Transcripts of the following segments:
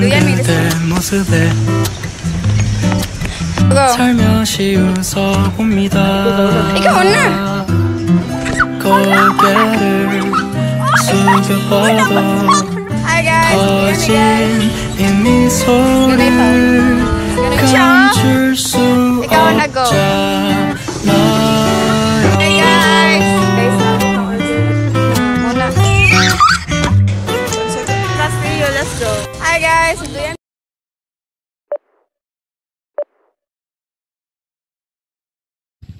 그대 모습에 살며시 웃어봅니다. 고개를 숙여봐도 터진 이 미소를 감출 수 없잖아요. Let's go. Hi guys,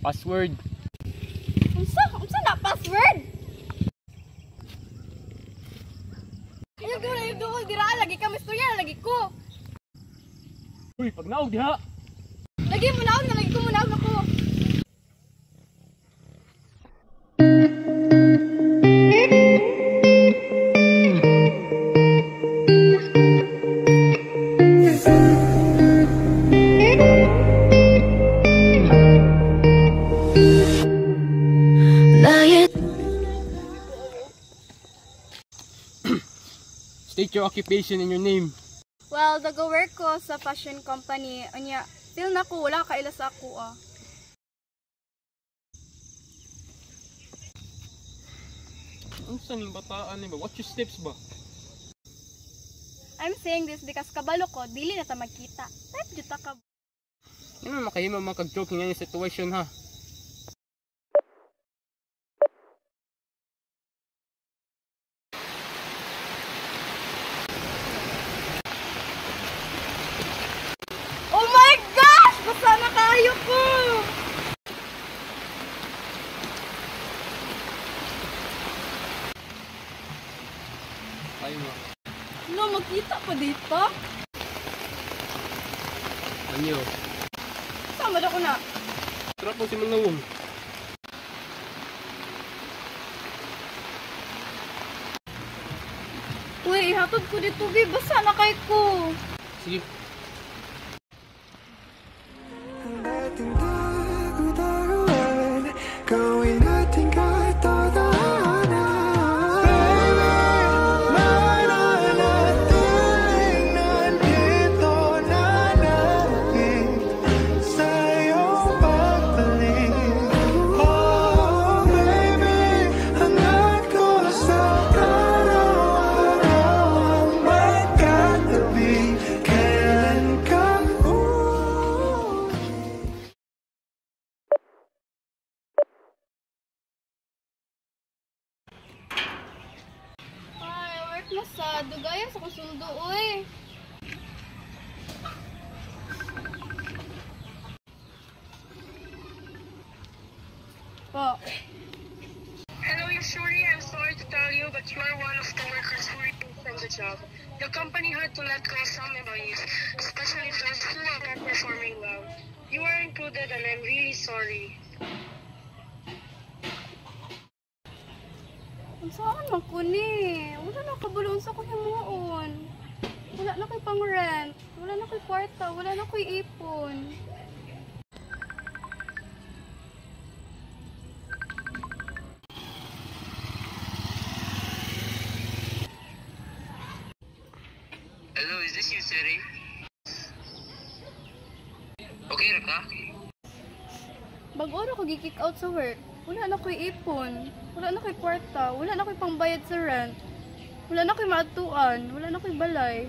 Password. Unsa na password? Yung dira lagi ka istorya lagi ko. Uy, pag naog diha. Lagi mo naog na lagi ko mo naog ako. State your occupation and your name. Well, nag-work ko sa fashion company. Anya, feel na ko wala kaila sa ako ah. Ano sa ning bataan ni ba? What's your steps ba? I'm saying this because kabalo ko, dili na ta magkita. Type juta ka. Ano makahimo makag-joke nga yung situation ha? Oh my gosh! Basta na kayo ko! Ay mo. No, magkita pa dito? Anyo. Sama na ko na. Trap mo si Manawong. Uy, ihatod ko dito, babe. Basta na kay ko. Sige. Gawin natin kahit tadhana. Mananatiling nandito nanapit sa iyong pagbalik. Oh baby, hangad ko sa araw-araw ang magkatabi. Kailan ka na sa dugaya sa kusundo, uy. Po. Hello, Yashuri. I'm sorry to tell you, but you are one of the workers who removed from the job. The company had to let go some employees, especially those who are not performing well. You are included, and I'm really sorry. Ang saan man ko ni? Wala na kabulong sa ko himuon. Wala na ko'y pang-rent. Wala na ko'y kwarta. Wala na ko'y ipon. Hello, is this you, Siri? Okay ra ka? Bag-oro ko gi-kick out sa work. Wala na ko'y ipon. Wala na ko'y kwarta. Wala na ko'y pangbayad sa rent. Wala na ko'y maatuan. Wala na ko'y balay.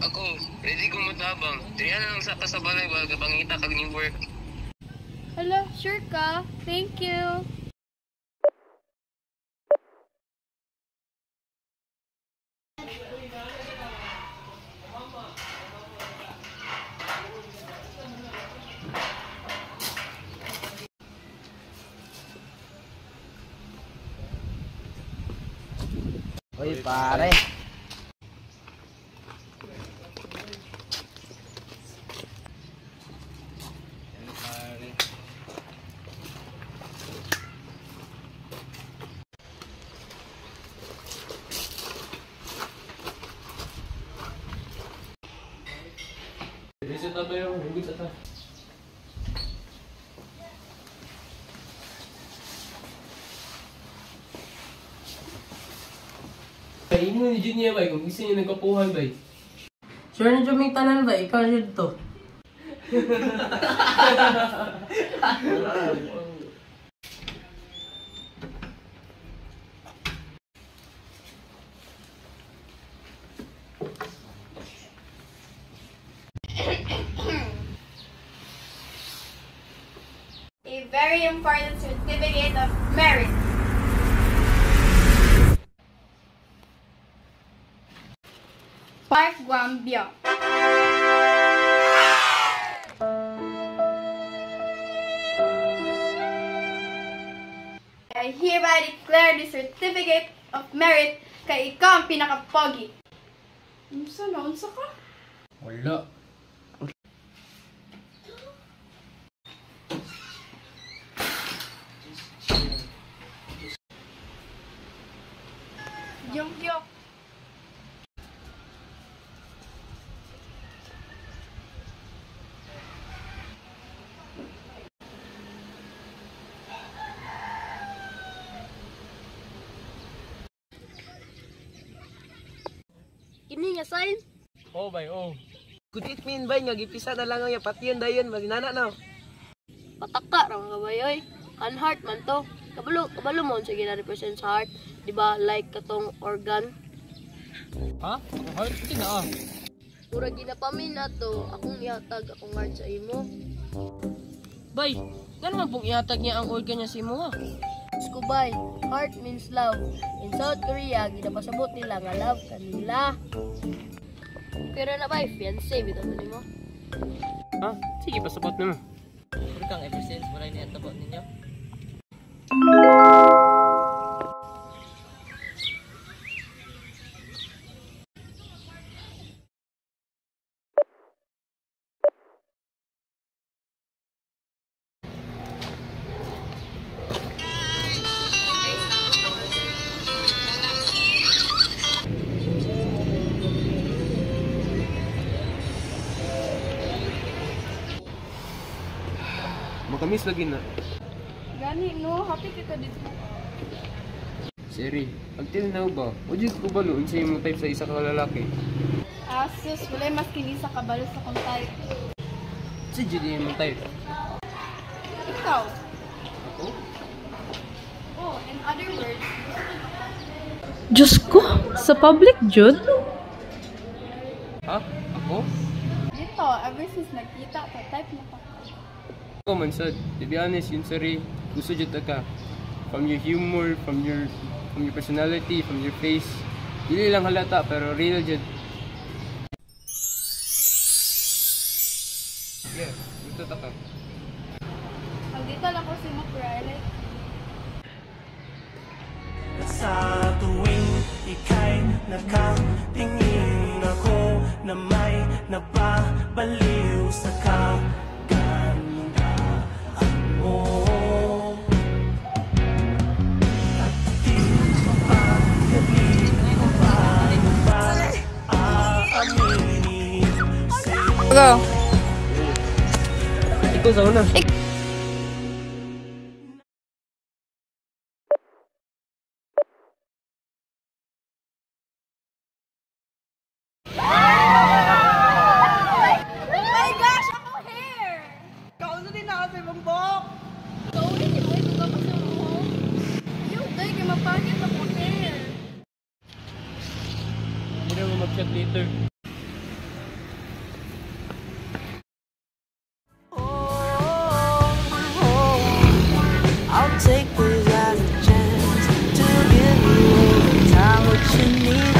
Ako, ready kong matabang. Trihan na lang sa kasabalay wag pangita kag new work. Hala, sure ka? Thank you. Uy, pare. Bisa tayo yung hugot sa ta. Ay, mo ni Jun niya ba? Kung gusto niya nagkapuhan ba? Sure na dyan may tanan ba? Ikaw dyan to. A very important certificate of merit. Park Guambio. I hereby declare the certificate of merit kay ikaw ang pinaka-pogi. Unsa na? Unsa ka? Wala. Yung. Kini nga sign? Oh, bay, oh. Could it mean ba nga gipisa na lang ang yapatyon dayon masinana na? Pataka ra mga bayoy. Ang heart man to. Kabalo mo sige na represent sa heart, di ba? Like katong organ. Ha? Ang heart? Hindi na ah. Pura ginapamin na to. Akong ihatag akong heart sa imo. Bay, gano'n pong ihatag niya ang organ niya sa imo ha? Skubay, heart means love. In South Korea, ginapasabot nila nga love kanila. Pero na ba, fiancé, bitaw na mo? Ha? Sige, pasabot na mo. Pero kang ever since, wala niya tabot ninyo? Makamis lagi na. Gani, no? Happy kita dito. Siri, until now ba? O di ko balo, unsay mo type sa isa ka lalaki. Asus, wala mas kinisa kabalo sa kong type. Si Judy mo type. Ikaw? Ako? Oh, in other words, Diyos ko, sa public, Jude? Ha? Ako? dito, ever since nagkita, type na pa. Ako man sad. To be honest, yun sorry, gusto dyan ka. From your humor, from your personality, from your face. Dili lang halata, pero real dyan. Yeah, gusto ta ka. Pag dito lang ko si Macray, like, Sa tuwing ika'y nakatingin ako na may nababaliw sa kagandaan mo. At di mapagdating kung paano ba aaminin sa'yo. Go. Ikaw sa una. oh my gosh, ako hair! Kauso din ako sa ibang buhok. Ikaw, hindi mo ito ka sa mo. Yung day, kaya mapangit ako hair. Hindi na mo mag-chat later. I'll take this as a chance to give you every time what you need.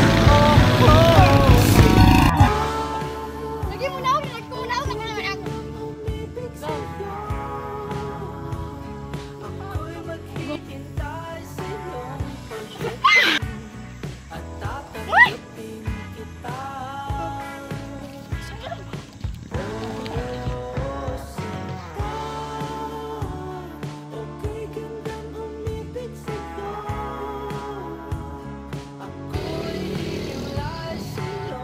Lagi mo na ako, nagkunaw na naman ako. Ako'y maghihintay sa'yo at tatanggapin kita. Okay, gandang umibig sa'yo. Ako'y hihintay sa'yo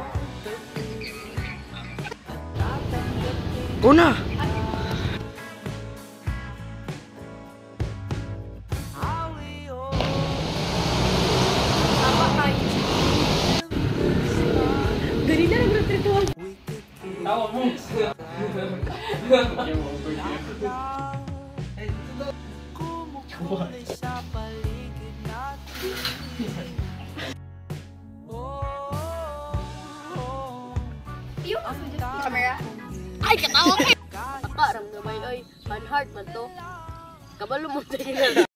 at tatanggapin. Una! How we all Tama kayo. Tawa mo. Yung over here. Kumukulay sa paligid natin. Yung camera. Ay, katawa ka! Pakaram na may, oy. Pan heart man to. Kabalo mo tayo na.